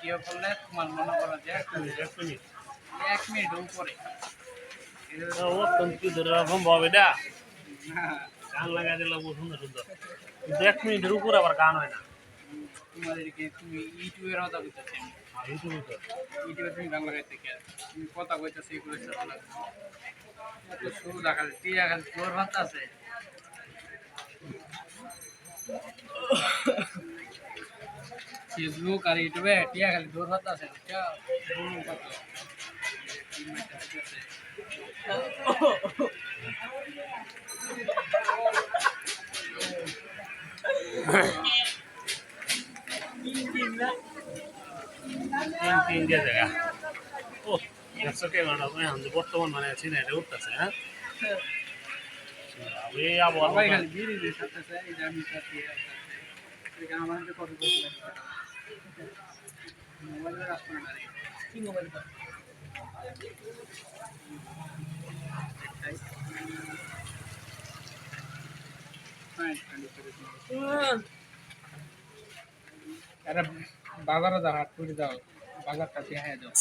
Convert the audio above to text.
video করলে তোমার মনে করো যে 1 মিনিট উপরে ও কম্পিউটার সম্ভব এটা না গান লাগাই দিলে খুব সুন্দর সুন্দর কিন্তু 1 মিনিটের উপর আবার গান হয় না তোমাদেরকে তুমি ইউটিউবের কথা বলতেছি ইউটিউবে তো ইউটিউবে তুমি গান লাগাইতে কে তুমি কথা কইতেছি এগুলো তো শুরু দেখা টিয়া খালি জোর ভাত আছে ফেসবুক আর ইউটিউবে টিয়া খালি জোর ভাত আছে তিন দিয়ে জায়গা ও 100 টাকা বর্তমান মানে আছি না এটা উঠতেছে হ্যাঁ এই আবার সবাই খালি বিড়ি দিয়ে সাথে এই যে আমি সাথে আমাদের কত মোবাইলের রাস্তা না কি মোবাইল আরে বাজারে যাও হাট করে যাও বাজারটা দেখে যাও